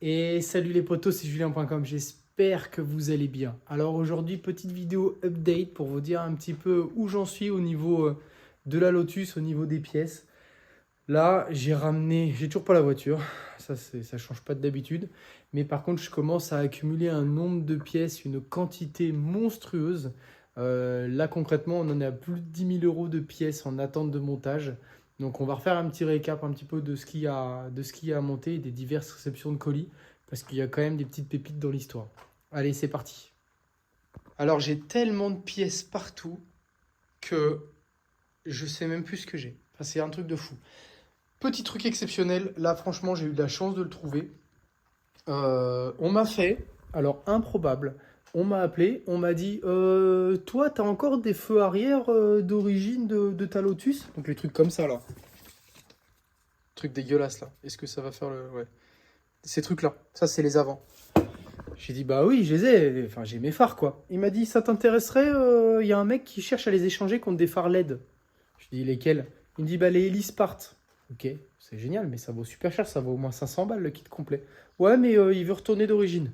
Et salut les potos, c'est julien.com, j'espère que vous allez bien. Alors aujourd'hui, petite vidéo update pour vous dire un petit peu où j'en suis au niveau de la Lotus, au niveau des pièces. Là, j'ai toujours pas la voiture, ça change pas d'habitude. Mais par contre, je commence à accumuler un nombre de pièces, une quantité monstrueuse. Là concrètement, on en est à plus de 10 000 euros de pièces en attente de montage. Donc on va refaire un petit récap un petit peu de ce qu'il y a à monter et des diverses réceptions de colis. Parce qu'il y a quand même des petites pépites dans l'histoire. Allez, c'est parti. Alors j'ai tellement de pièces partout que je sais même plus ce que j'ai. Enfin, c'est un truc de fou. Petit truc exceptionnel, là franchement j'ai eu de la chance de le trouver. On m'a fait, alors improbable, on m'a appelé, on m'a dit toi t'as encore des feux arrière d'origine de ta Lotus? Donc les trucs comme ça là. Trucs dégueulasses là. Est-ce que ça va faire le... Ouais. Ces trucs là, ça c'est les avant. J'ai dit bah oui, je les ai, enfin j'ai mes phares quoi. Il m'a dit ça t'intéresserait, il y a un mec qui cherche à les échanger contre des phares LED. Je dis lesquels? Il me dit bah les Elispart. Ok, c'est génial, mais ça vaut super cher, ça vaut au moins 500 balles le kit complet. Ouais, mais il veut retourner d'origine.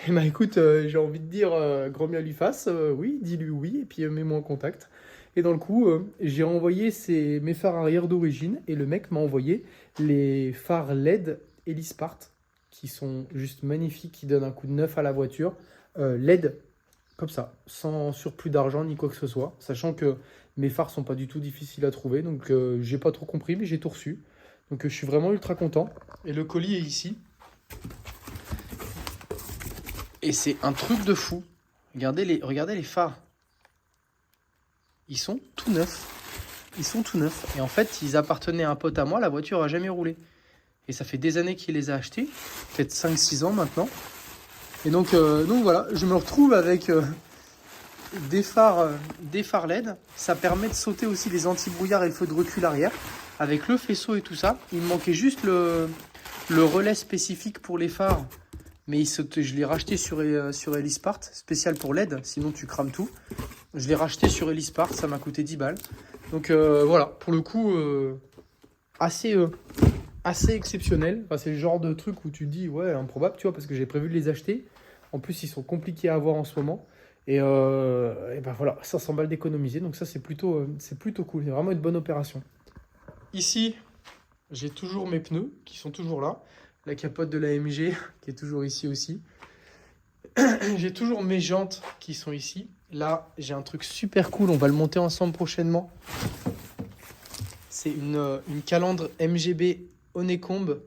Et bah écoute, j'ai envie de dire grand bien lui fasse, oui, dis-lui oui, et puis mets-moi en contact. Et dans le coup, j'ai envoyé mes phares arrière d'origine, et le mec m'a envoyé les phares LED Elispart, qui sont juste magnifiques, qui donnent un coup de neuf à la voiture. LED, comme ça, sans surplus d'argent ni quoi que ce soit, sachant que mes phares sont pas du tout difficiles à trouver, donc j'ai pas trop compris, mais j'ai tout reçu. Donc je suis vraiment ultra content. Et le colis est ici. Et c'est un truc de fou. Regardez les phares. Ils sont tout neufs. Ils sont tout neufs. Et en fait, ils appartenaient à un pote à moi, la voiture a jamais roulé. Et ça fait des années qu'il les a achetés, peut-être 5-6 ans maintenant. Et donc voilà, je me retrouve avec des phares LED. Ça permet de sauter aussi les anti-brouillards et le feu de recul arrière. Avec le faisceau et tout ça. Il me manquait juste le relais spécifique pour les phares. Mais je l'ai racheté sur Elispart, spécial pour LED, sinon tu crames tout. Je l'ai racheté sur Elispart, ça m'a coûté 10 balles. Donc voilà, pour le coup, assez exceptionnel. Enfin, c'est le genre de truc où tu te dis, ouais, improbable, tu vois, parce que j'ai prévu de les acheter. En plus, ils sont compliqués à avoir en ce moment. Et ben voilà, 500 balles d'économiser. Donc ça, c'est plutôt cool. C'est vraiment une bonne opération. Ici, j'ai toujours mes pneus qui sont toujours là. La capote de la MG qui est toujours ici aussi. J'ai toujours mes jantes qui sont ici. Là, j'ai un truc super cool. On va le monter ensemble prochainement. C'est une calandre MGB Honeycomb.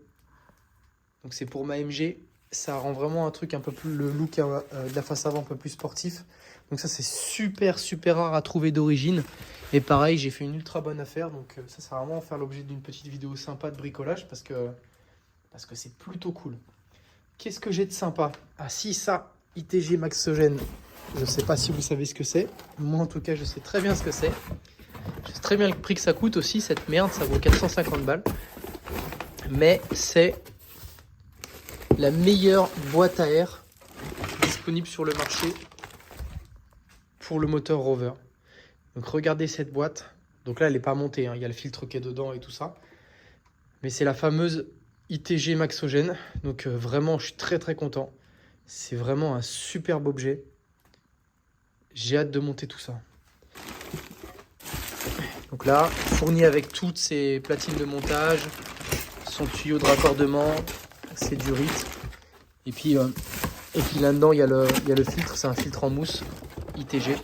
Donc c'est pour ma MG. Ça rend vraiment un truc un peu plus... Le look de la face avant un peu plus sportif. Donc ça, c'est super rare à trouver d'origine. Et pareil, j'ai fait une ultra bonne affaire. Donc ça va vraiment faire l'objet d'une petite vidéo sympa de bricolage parce que c'est plutôt cool. Qu'est-ce que j'ai de sympa? Ah si, ça, ITG Maxogène. Je ne sais pas si vous savez ce que c'est. Moi, en tout cas, je sais très bien ce que c'est. Je sais très bien le prix que ça coûte aussi. Cette merde, ça vaut 450 balles. Mais c'est la meilleure boîte à air disponible sur le marché pour le moteur Rover. Donc, regardez cette boîte. Donc là, elle n'est pas montée, hein. Il y a le filtre qui est dedans et tout ça. Mais c'est la fameuse ITG Maxogène. Donc vraiment, je suis très content. C'est vraiment un superbe objet. J'ai hâte de monter tout ça. Donc là, fourni avec toutes ses platines de montage, son tuyau de raccordement, c'est du RIT. Et puis là-dedans, il y a le filtre, c'est un filtre en mousse ITG.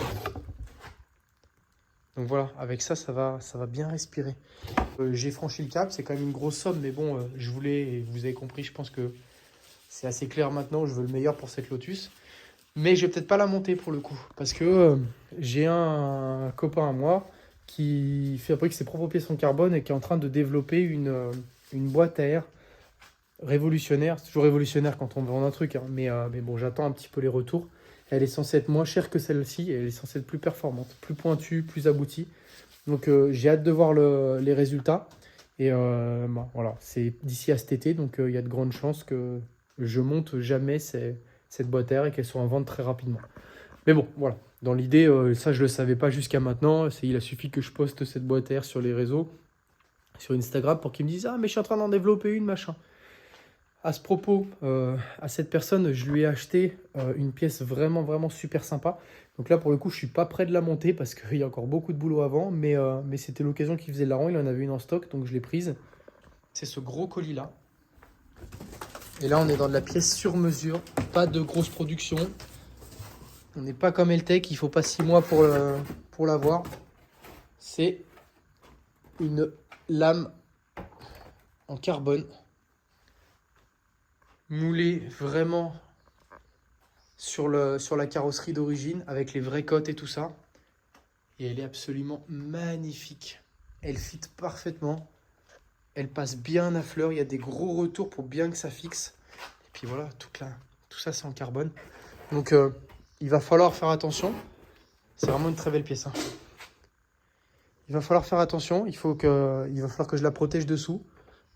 Donc voilà, avec ça, ça va bien respirer. J'ai franchi le cap, c'est quand même une grosse somme, mais bon, je voulais, et vous avez compris, je pense que c'est assez clair maintenant, je veux le meilleur pour cette Lotus. Mais je vais peut-être pas la monter pour le coup, parce que j'ai un copain à moi qui fabrique ses propres pièces en carbone et qui est en train de développer une boîte à air révolutionnaire. C'est toujours révolutionnaire quand on vend un truc, hein, mais bon, j'attends un petit peu les retours. Elle est censée être moins chère que celle-ci, et elle est censée être plus performante, plus pointue, plus aboutie. Donc j'ai hâte de voir les résultats. Et voilà, c'est d'ici à cet été, donc il y a de grandes chances que je monte jamais cette boîte à air et qu'elle soit en vente très rapidement. Mais bon, voilà. Dans l'idée, ça je le savais pas jusqu'à maintenant. Il a suffi que je poste cette boîte à air sur les réseaux, sur Instagram, pour qu'ils me disent « Ah, mais je suis en train d'en développer une, machin. » À ce propos, à cette personne, je lui ai acheté une pièce vraiment super sympa. Donc là, pour le coup, je suis pas prêt de la monter parce qu'il y a encore beaucoup de boulot avant. Mais c'était l'occasion qui faisait le larron. Il en avait une en stock, donc je l'ai prise. C'est ce gros colis-là. Et là, on est dans de la pièce sur mesure. Pas de grosse production. On n'est pas comme Eltec. Il faut pas 6 mois pour l'avoir. C'est une lame en carbone. Moulée vraiment sur la carrosserie d'origine avec les vraies cotes et tout ça. Et elle est absolument magnifique. Elle fit parfaitement. Elle passe bien à fleur. Il y a des gros retours pour bien que ça fixe. Et puis voilà, tout ça c'est en carbone. Donc il va falloir faire attention. C'est vraiment une très belle pièce. Hein. Il va falloir faire attention. Il va falloir que je la protège dessous.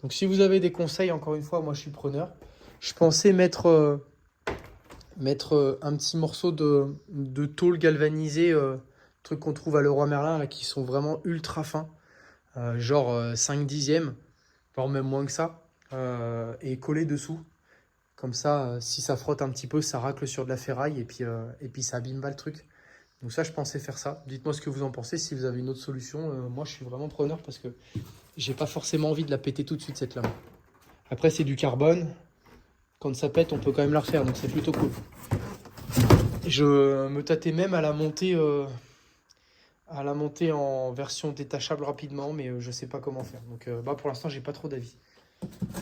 Donc si vous avez des conseils, encore une fois, moi je suis preneur. Je pensais mettre un petit morceau de tôle galvanisée, truc qu'on trouve à Leroy Merlin, là, qui sont vraiment ultra fins, genre 5 dixièmes, voire même moins que ça, et coller dessous. Comme ça, si ça frotte un petit peu, ça racle sur de la ferraille et puis ça abîme pas le truc. Donc ça, je pensais faire ça. Dites-moi ce que vous en pensez, si vous avez une autre solution. Moi, je suis vraiment preneur parce que j'ai pas forcément envie de la péter tout de suite, cette lame. Après, c'est du carbone. Quand ça pète, on peut quand même la refaire, donc c'est plutôt cool. Je me tâtais même à la monter en version détachable rapidement, mais je sais pas comment faire. Donc pour l'instant, j'ai pas trop d'avis.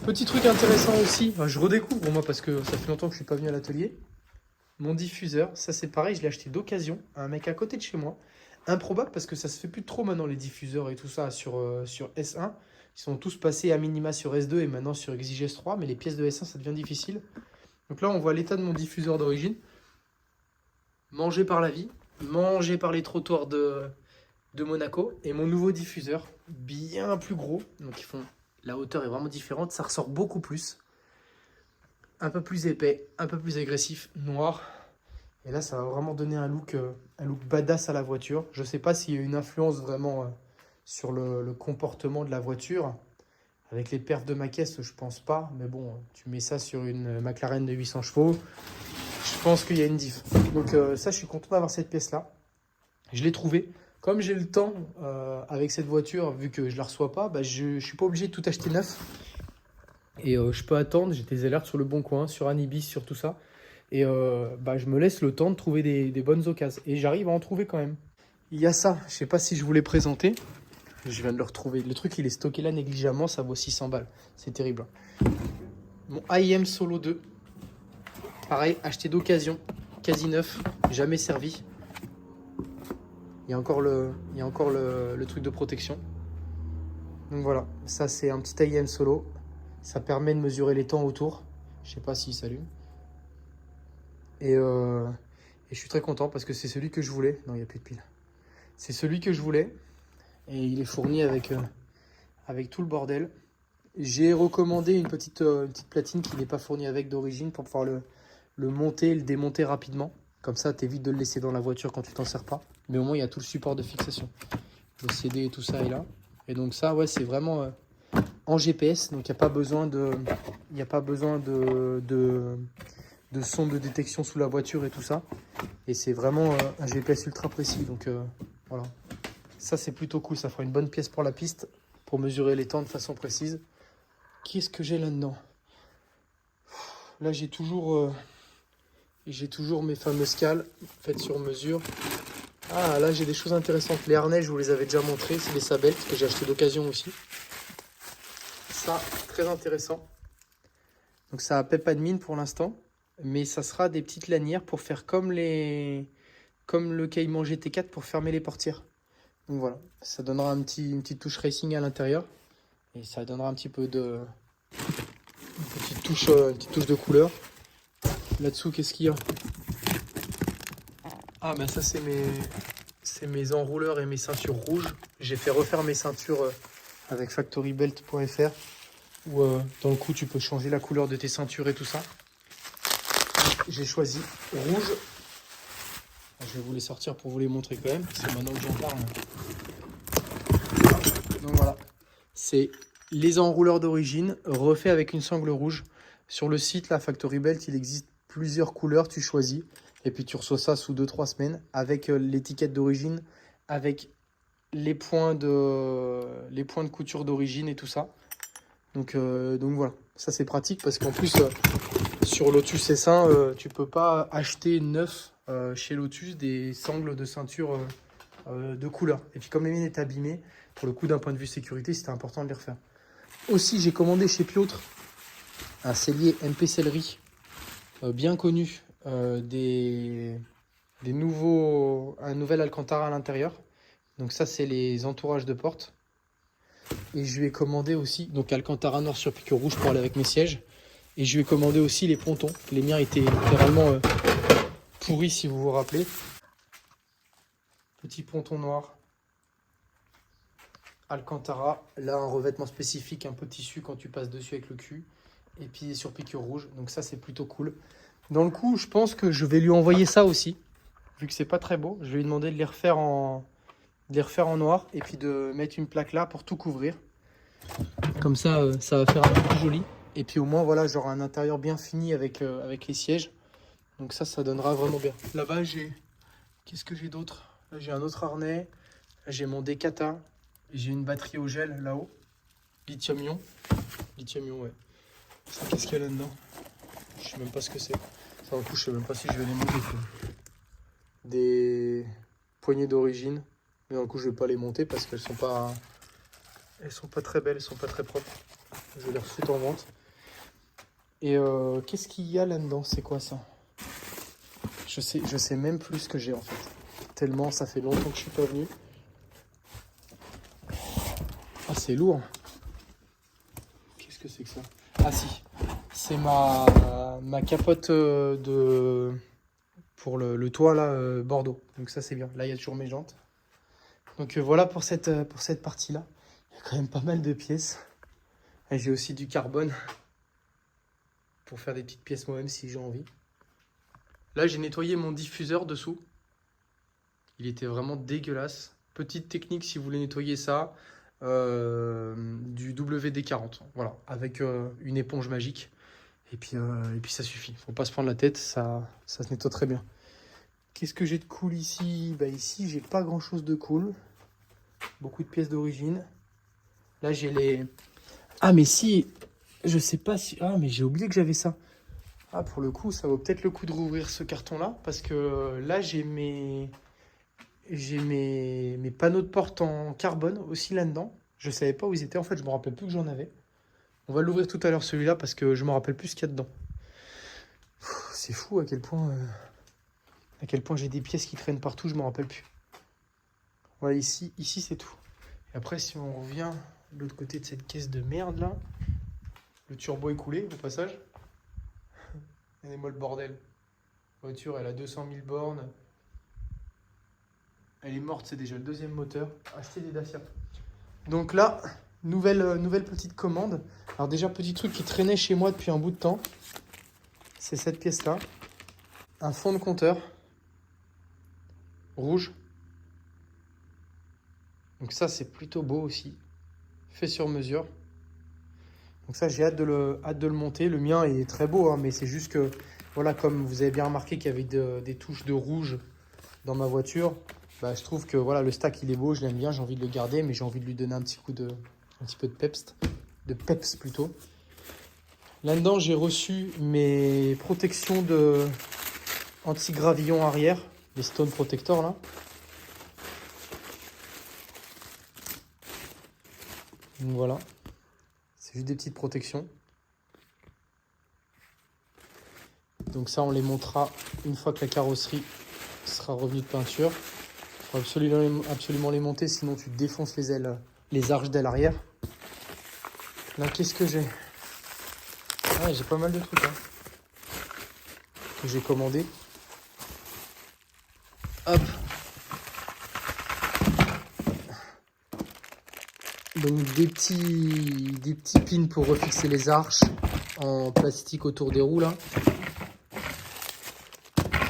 Petit truc intéressant aussi, je redécouvre moi parce que ça fait longtemps que je suis pas venu à l'atelier. Mon diffuseur, ça c'est pareil, je l'ai acheté d'occasion à un mec à côté de chez moi. Improbable parce que ça se fait plus trop maintenant les diffuseurs et tout ça sur S1. Ils sont tous passés à minima sur S2 et maintenant sur Exige S3, mais les pièces de S1 ça devient difficile. Donc là on voit l'état de mon diffuseur d'origine. Mangé par la vie, mangé par les trottoirs de Monaco. Et mon nouveau diffuseur, bien plus gros, donc la hauteur est vraiment différente, ça ressort beaucoup plus. Un peu plus épais, un peu plus agressif, noir. Et là, ça va vraiment donner un look badass à la voiture. Je ne sais pas s'il y a une influence vraiment sur le comportement de la voiture. Avec les perfs de ma caisse, je pense pas. Mais bon, tu mets ça sur une McLaren de 800 chevaux. Je pense qu'il y a une diff. Donc ça, je suis content d'avoir cette pièce-là. Je l'ai trouvée. Comme j'ai le temps avec cette voiture, vu que je ne la reçois pas, je ne suis pas obligé de tout acheter neuf. Et je peux attendre, j'ai des alertes sur Le Bon Coin, sur Anibis, sur tout ça. Et je me laisse le temps de trouver des bonnes occasions. Et j'arrive à en trouver quand même. Il y a ça, je sais pas si je vous l'ai présenté. Je viens de le retrouver. Le truc, il est stocké là négligemment, ça vaut 600 balles. C'est terrible. Mon AIM Solo 2. Pareil, acheté d'occasion, quasi neuf, jamais servi. Il y a encore le truc de protection. Donc voilà, ça c'est un petit AIM Solo. Ça permet de mesurer les temps autour. Je sais pas s'il s'allume. Et je suis très content parce que c'est celui que je voulais. Non, il n'y a plus de pile. C'est celui que je voulais. Et il est fourni avec tout le bordel. J'ai recommandé une petite platine qui n'est pas fournie avec d'origine pour pouvoir le monter et le démonter rapidement. Comme ça, t'évites de le laisser dans la voiture quand tu t'en sers pas. Mais au moins, il y a tout le support de fixation. Le CD et tout ça est là. Et donc ça, ouais, c'est vraiment en GPS. Donc il n'y a pas besoin de sonde de détection sous la voiture et tout ça. Et c'est vraiment un GPS ultra précis. Donc voilà. Ça, c'est plutôt cool. Ça fera une bonne pièce pour la piste, pour mesurer les temps de façon précise. Qu'est-ce que j'ai là-dedans? Là, j'ai toujours mes fameuses cales faites sur mesure. Ah, là, j'ai des choses intéressantes. Les harnais, je vous les avais déjà montrés. C'est des sabelles que j'ai acheté d'occasion aussi. Ça, très intéressant. Donc, ça n'a pas de mine pour l'instant. Mais ça sera des petites lanières pour faire comme le Cayman GT4 pour fermer les portières. Donc voilà, ça donnera une petite touche racing à l'intérieur. Et ça donnera un petit peu une petite touche de couleur. Là-dessous, qu'est-ce qu'il y a? Ah, ben ça, c'est mes enrouleurs et mes ceintures rouges. J'ai fait refaire mes ceintures avec factorybelt.fr où dans le coup, tu peux changer la couleur de tes ceintures et tout ça. J'ai choisi rouge. Je vais vous les sortir pour vous les montrer quand même. C'est maintenant que j'en parle. Donc voilà. C'est les enrouleurs d'origine refaits avec une sangle rouge. Sur le site, la Factory Belt, il existe plusieurs couleurs, tu choisis. Et puis tu reçois ça sous 2-3 semaines avec l'étiquette d'origine, avec les points de couture d'origine et tout ça. Donc voilà, ça c'est pratique parce qu'en plus sur Lotus S1, tu peux pas acheter neuf chez Lotus des sangles de ceinture de couleur. Et puis comme les miennes étaient abîmées, pour le coup d'un point de vue sécurité, c'était important de les refaire. Aussi, j'ai commandé chez Piotr un sellier MP Sellerie bien connu, un nouvel Alcantara à l'intérieur. Donc ça, c'est les entourages de porte. Et je lui ai commandé aussi, donc Alcantara noir sur piqûre rouge pour aller avec mes sièges. Et je lui ai commandé aussi les pontons. Les miens étaient littéralement pourris, si vous vous rappelez. Petit ponton noir. Alcantara. Là, un revêtement spécifique, un peu tissu quand tu passes dessus avec le cul. Et puis sur piqûre rouge. Donc ça, c'est plutôt cool. Dans le coup, je pense que je vais lui envoyer ça aussi. Vu que c'est pas très beau. Je vais lui demander de les refaire en noir. Et puis de mettre une plaque là pour tout couvrir. Comme ça, ça va faire un peu plus joli. Et puis au moins, voilà, j'aurai un intérieur bien fini avec les sièges. Donc ça donnera vraiment bien. Là-bas, qu'est-ce que j'ai d'autre? Là, j'ai un autre harnais. Là, j'ai mon Decata. J'ai une batterie au gel là-haut. Lithium-ion. Lithium-ion, ouais. Ça, qu'est-ce qu'il y a là-dedans? Je sais même pas ce que c'est. Ça, en coup, je sais même pas si je vais les monter. Des poignées d'origine. Mais dans le coup, je vais pas les monter parce qu'elles sont pas... Elles sont pas très belles, elles sont pas très propres. Je vais les refoutre en vente. Et qu'est-ce qu'il y a là-dedans? C'est quoi ça? Je sais même plus ce que j'ai en fait. Tellement ça fait longtemps que je suis pas venu. Ah, c'est lourd. Qu'est-ce que c'est que ça? Ah si, c'est ma capote pour le toit là, Bordeaux. Donc ça c'est bien. Là il y a toujours mes jantes. Donc voilà pour cette partie-là. Il y a quand même pas mal de pièces. Et j'ai aussi du carbone pour faire des petites pièces moi-même si j'ai envie. Là, j'ai nettoyé mon diffuseur dessous. Il était vraiment dégueulasse. Petite technique si vous voulez nettoyer ça. Du WD-40. Voilà, avec une éponge magique. Et puis ça suffit. Faut pas se prendre la tête, ça se nettoie très bien. Qu'est-ce que j'ai de cool ici? Bah ici, j'ai pas grand-chose de cool. Beaucoup de pièces d'origine. Là, j'ai les... Ah, mais si... Je sais pas si... Ah, mais j'ai oublié que j'avais ça. Ah, pour le coup, ça vaut peut-être le coup de rouvrir ce carton-là. Parce que là, j'ai mes panneaux de porte en carbone aussi là-dedans. Je savais pas où ils étaient. En fait, je me rappelle plus que j'en avais. On va l'ouvrir tout à l'heure, celui-là, parce que je me rappelle plus ce qu'il y a dedans. C'est fou à quel point j'ai des pièces qui traînent partout, je me rappelle plus. Voilà, ici c'est tout. Et après, si on revient de l'autre côté de cette caisse de merde là, le turbo est coulé au passage. Regardez-moi le bordel. La voiture, elle a 200 000 bornes. Elle est morte, c'est déjà le deuxième moteur. Acheter des Dacia. Donc là, nouvelle petite commande. Alors déjà, petit truc qui traînait chez moi depuis un bout de temps. C'est cette pièce-là. Un fond de compteur. Rouge. Donc ça, c'est plutôt beau aussi. Fait sur mesure. Donc ça, j'ai hâte de le monter. Le mien est très beau, hein, mais c'est juste que, voilà, comme vous avez bien remarqué qu'il y avait des touches de rouge dans ma voiture, bah, je trouve que voilà, le stack, il est beau, je l'aime bien, j'ai envie de le garder, mais j'ai envie de lui donner un petit peu de peps plutôt. Là-dedans, j'ai reçu mes protections de anti-gravillon arrière, les Stone Protector là. Donc voilà, c'est juste des petites protections. Donc ça, on les montera une fois que la carrosserie sera revenue de peinture. Il faut absolument les monter, sinon tu défonces les ailes, les arches d'aile arrière. Là, qu'est-ce que j'ai? Ah, j'ai pas mal de trucs hein, que j'ai commandé. Hop. Donc des petits pins pour refixer les arches en plastique autour des roues là.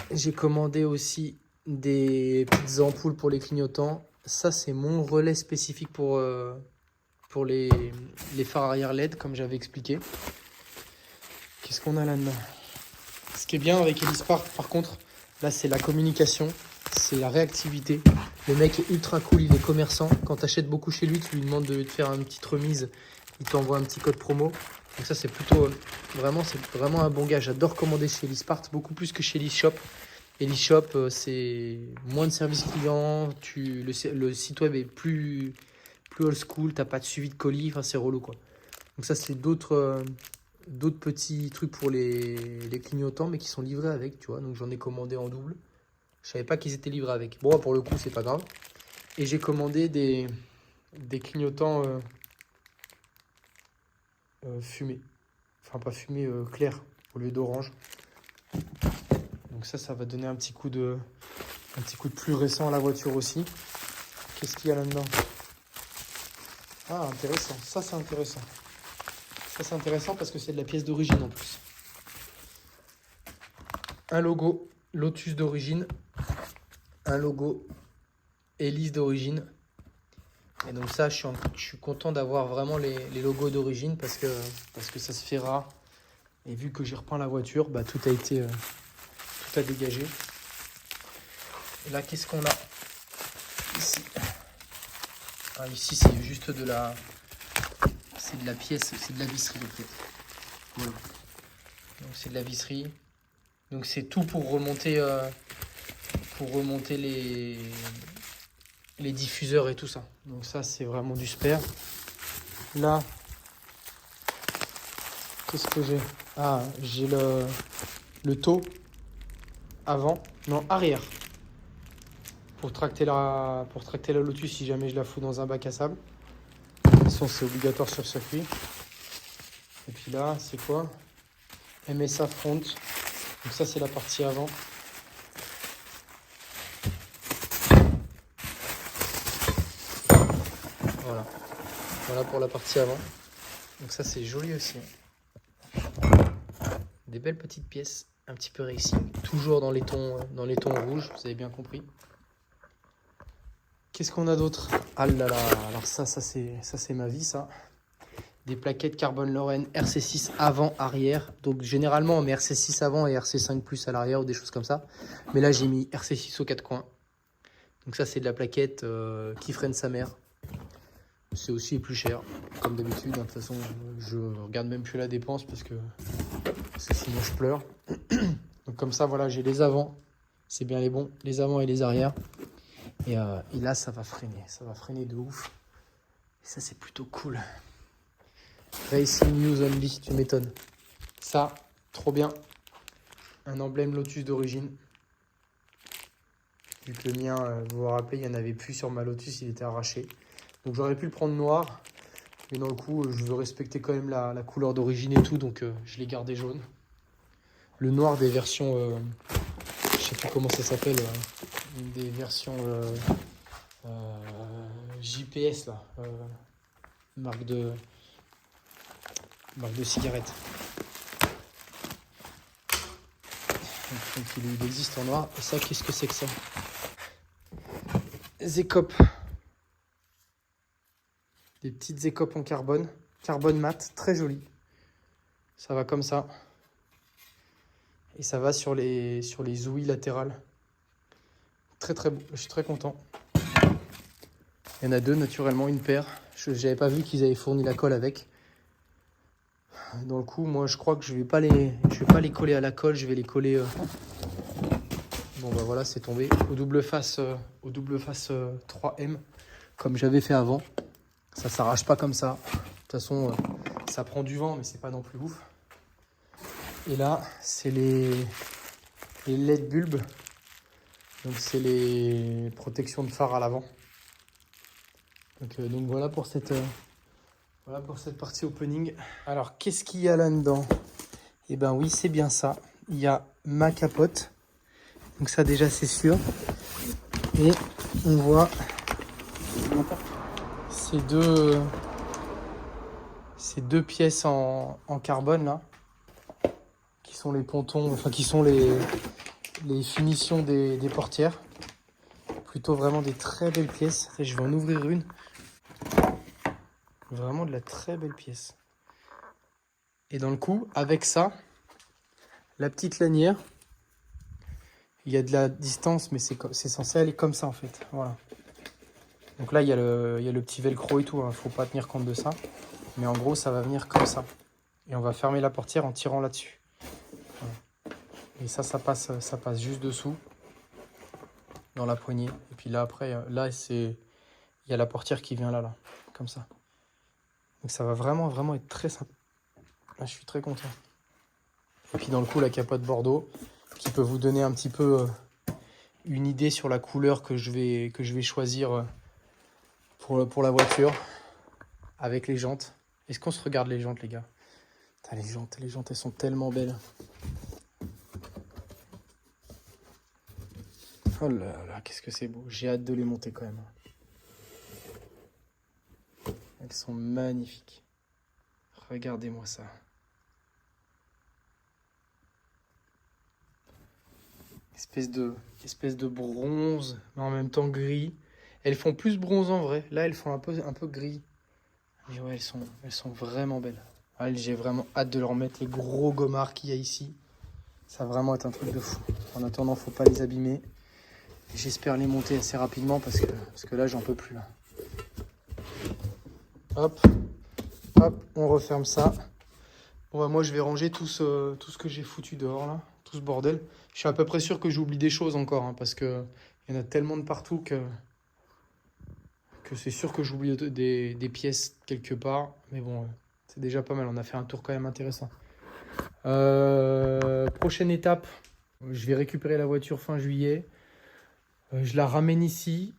J'ai commandé aussi des petites ampoules pour les clignotants. Ça, c'est mon relais spécifique pour les phares arrière LED, comme j'avais expliqué. Qu'est-ce qu'on a là-dedans? Ce qui est bien avec Elispark, par contre, là, c'est la communication, c'est la réactivité. Le mec est ultra cool, il est commerçant. Quand tu achètes beaucoup chez lui, tu lui demandes de te faire une petite remise. Il t'envoie un petit code promo. Donc ça, c'est plutôt... c'est vraiment un bon gars. J'adore commander chez Elispark, beaucoup plus que chez Elisshop. Elisshop, c'est moins de service client. Le site web est plus old school. T'as pas de suivi de colis. Enfin, c'est relou, quoi. Donc ça, c'est d'autres petits trucs pour les clignotants, mais qui sont livrés avec, tu vois. Donc j'en ai commandé en double. Je savais pas qu'ils étaient livrés avec. Bon, pour le coup, c'est pas grave. Et j'ai commandé des clignotants fumés. Enfin, pas fumés, clairs, au lieu d'orange. Donc ça va donner un petit coup de plus récent à la voiture aussi. Qu'est-ce qu'il y a là-dedans? Ah, intéressant. Ça, c'est intéressant. Ça, c'est intéressant parce que c'est de la pièce d'origine en plus. Un logo Lotus d'origine. Un logo Hélice d'origine. Et donc ça, je suis content d'avoir vraiment les logos d'origine parce que ça se fait rare. Et vu que j'ai repeint la voiture, bah, tout a dégagé. Et là, qu'est-ce qu'on a ici? Ah, ici, c'est juste de la pièce, c'est de la visserie en fait. Voilà. Donc c'est de la visserie. Donc c'est tout pour remonter les diffuseurs et tout ça. Donc ça, c'est vraiment du spare. Là, qu'est-ce que j'ai? Ah, j'ai le taux avant, non, arrière. Pour tracter la Lotus si jamais je la fous dans un bac à sable. De toute façon, c'est obligatoire sur circuit. Et puis là, c'est quoi? MSA front. Donc ça, c'est la partie avant. Voilà. Voilà pour la partie avant. Donc ça, c'est joli aussi. Des belles petites pièces, un petit peu racing. Toujours dans les tons rouges, vous avez bien compris. Qu'est-ce qu'on a d'autre? Ah là là, alors ça c'est ma vie, ça. Des plaquettes Carbone Lorraine RC6 avant, arrière. Donc généralement on met RC6 avant et RC5 plus à l'arrière ou des choses comme ça. Mais là j'ai mis RC6 aux 4 coins. Donc ça c'est de la plaquette qui freine sa mère. C'est aussi plus cher, comme d'habitude. De toute façon je regarde même plus la dépense parce que sinon je pleure. Donc comme ça voilà, j'ai les avant. C'est bien les bons, les avant et les arrières. Et là, ça va freiner de ouf. Et ça, c'est plutôt cool. Racing News Only, tu m'étonnes. Ça, trop bien. Un emblème Lotus d'origine. Vu que le mien, vous vous rappelez, il n'y en avait plus sur ma Lotus, il était arraché. Donc j'aurais pu le prendre noir. Mais dans le coup, je veux respecter quand même la couleur d'origine et tout. Donc je l'ai gardé jaune. Le noir des versions... je sais plus comment ça s'appelle. Des versions JPS là, marque de cigarette. Donc il existe en noir. Et ça, qu'est-ce que c'est que ça? Zecop. Des petites Zecop en carbone mat, très joli. Ça va comme ça. Et ça va sur les ouïes latérales. Très très beau, je suis très content. Il y en a deux naturellement, une paire. Je n'avais pas vu qu'ils avaient fourni la colle avec. Dans le coup, moi je crois que je vais pas les coller à la colle, je vais les coller. Bon bah voilà, c'est tombé au double face 3M comme j'avais fait avant. Ça s'arrache pas comme ça. De toute façon, ça prend du vent, mais c'est pas non plus ouf. Et là, c'est les LED bulbes. Donc c'est les protections de phare à l'avant. Donc voilà pour cette partie opening. Alors qu'est-ce qu'il y a là-dedans? Eh ben oui, c'est bien ça. Il y a ma capote. Donc ça déjà c'est sûr. Et on voit ces deux pièces en carbone là, qui sont les pontons, enfin qui sont les finitions des portières. Plutôt vraiment des très belles pièces. Je vais en ouvrir une. Vraiment de la très belle pièce. Et dans le coup, avec ça, la petite lanière. Il y a de la distance, mais c'est censé aller comme ça en fait. Voilà. Donc là, il y a le petit velcro et tout. Il ne faut pas tenir compte de ça. Mais en gros, ça va venir comme ça. Et on va fermer la portière en tirant là-dessus. Voilà. Et ça passe juste dessous, dans la poignée. Et puis là, après, là, il y a la portière qui vient là, comme ça. Donc ça va vraiment, vraiment être très simple. Là, je suis très content. Et puis dans le coup, la capote bordeaux, qui peut vous donner un petit peu une idée sur la couleur que je vais choisir pour la voiture, avec les jantes. Est-ce qu'on se regarde les jantes, les gars? Putain, les jantes, elles sont tellement belles. Oh là là, qu'est-ce que c'est beau. J'ai hâte de les monter quand même. Elles sont magnifiques. Regardez-moi ça. Espèce de bronze, mais en même temps gris. Elles font plus bronze en vrai. Là, elles font un peu gris. Mais ouais, elles sont vraiment belles. Ah, j'ai vraiment hâte de leur mettre les gros gommards qu'il y a ici. Ça va vraiment être un truc de fou. En attendant, faut pas les abîmer. J'espère les monter assez rapidement parce que là, j'en peux plus. Là. Hop, hop, on referme ça. Bon, bah, moi, je vais ranger tout ce que j'ai foutu dehors, là. Tout ce bordel. Je suis à peu près sûr que j'oublie des choses encore, hein, parce qu'il y en a tellement de partout que c'est sûr que j'oublie des pièces quelque part. Mais bon, c'est déjà pas mal. On a fait un tour quand même intéressant. Prochaine étape, je vais récupérer la voiture fin juillet. Je la ramène ici.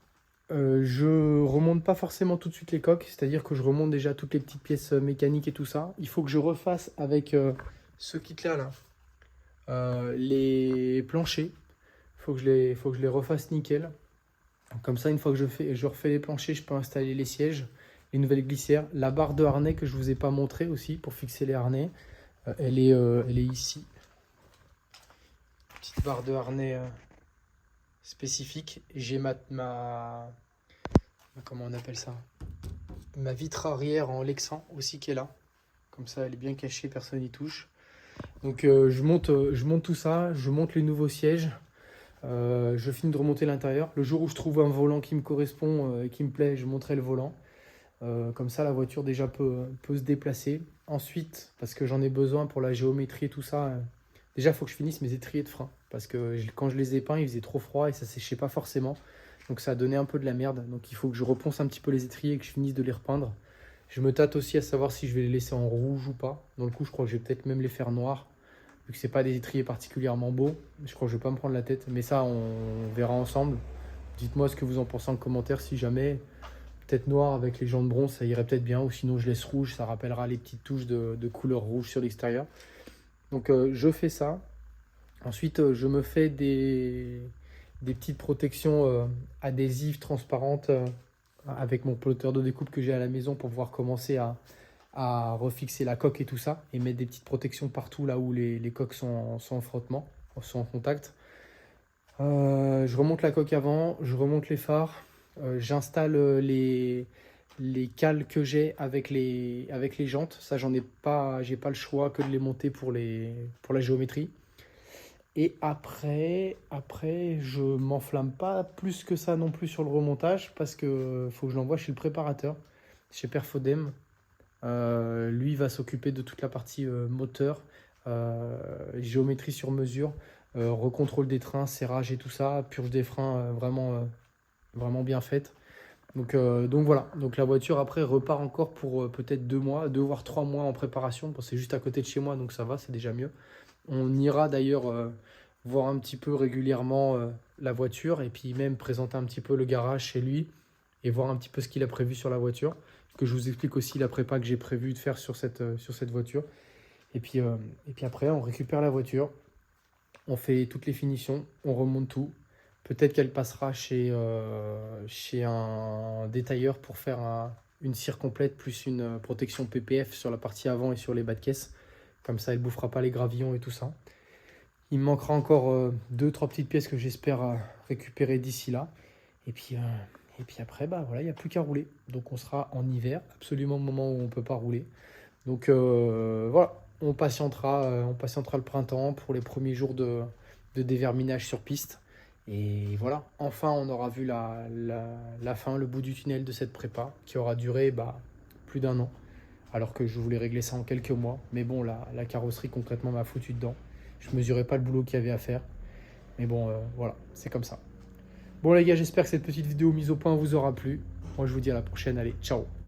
Je remonte pas forcément tout de suite les coques, c'est-à-dire que je remonte déjà toutes les petites pièces mécaniques et tout ça. Il faut que je refasse avec ce kit-là, les planchers. Faut que je les refasse nickel. Comme ça, une fois que je refais les planchers, je peux installer les sièges, les nouvelles glissières. La barre de harnais que je vous ai pas montré aussi pour fixer les harnais, elle est ici. Petite barre de harnais spécifique. J'ai comment on appelle ça? Ma vitre arrière en Lexan aussi qui est là. Comme ça, elle est bien cachée, personne n'y touche. Donc je monte tout ça, je monte les nouveaux sièges. Je finis de remonter l'intérieur. Le jour où je trouve un volant qui me correspond et qui me plaît, je monterai le volant. Comme ça, la voiture déjà peut se déplacer. Ensuite, parce que j'en ai besoin pour la géométrie et tout ça, déjà, il faut que je finisse mes étriers de frein. Parce que quand je les ai peints, il faisait trop froid et ça séchait pas forcément. Donc ça a donné un peu de la merde. Donc il faut que je reponce un petit peu les étriers et que je finisse de les repeindre. Je me tâte aussi à savoir si je vais les laisser en rouge ou pas. Dans le coup, je crois que je vais peut-être même les faire noirs. Vu que c'est pas des étriers particulièrement beaux. Je crois que je vais pas me prendre la tête. Mais ça, on verra ensemble. Dites-moi ce que vous en pensez en commentaire si jamais. Peut-être noir avec les jantes bronze, ça irait peut-être bien. Ou sinon, je laisse rouge. Ça rappellera les petites touches de couleur rouge sur l'extérieur. Donc je fais ça. Ensuite, je me fais des petites protections adhésives transparentes avec mon plotter de découpe que j'ai à la maison pour pouvoir commencer à refixer la coque et tout ça et mettre des petites protections partout là où les coques sont en frottement, sont en contact. Je remonte la coque avant, je remonte les phares, j'installe les cales que j'ai avec les jantes. Ça, j'ai pas le choix que de les monter pour la géométrie. Et après, je m'enflamme pas plus que ça non plus sur le remontage parce que faut que je l'envoie chez le préparateur, chez Perfodem. Lui va s'occuper de toute la partie moteur, géométrie sur mesure, recontrôle des trains, serrage et tout ça, purge des freins vraiment bien faite. Donc voilà, donc la voiture après repart encore pour peut-être 2 mois, 2 voire 3 mois en préparation. Bon, c'est juste à côté de chez moi donc ça va, c'est déjà mieux. On ira d'ailleurs voir un petit peu régulièrement la voiture et puis même présenter un petit peu le garage chez lui et voir un petit peu ce qu'il a prévu sur la voiture. Que je vous explique aussi la prépa que j'ai prévu de faire sur cette voiture. Et puis après, on récupère la voiture, on fait toutes les finitions, on remonte tout. Peut-être qu'elle passera chez un détailleur pour faire une cire complète plus une protection PPF sur la partie avant et sur les bas de caisse. Comme ça, elle ne bouffera pas les gravillons et tout ça. Il me manquera encore 2-3 petites pièces que j'espère récupérer d'ici là. Et puis après, bah voilà, il n'y a plus qu'à rouler. Donc on sera en hiver, absolument au moment où on ne peut pas rouler. Donc voilà, on patientera le printemps pour les premiers jours de déverminage sur piste. Et voilà, enfin on aura vu la fin, le bout du tunnel de cette prépa qui aura duré plus d'1 an. Alors que je voulais régler ça en quelques mois. Mais bon, la carrosserie concrètement m'a foutu dedans. Je mesurais pas le boulot qu'il y avait à faire. Mais bon, voilà, c'est comme ça. Bon les gars, j'espère que cette petite vidéo mise au point vous aura plu. Moi je vous dis à la prochaine, allez, ciao.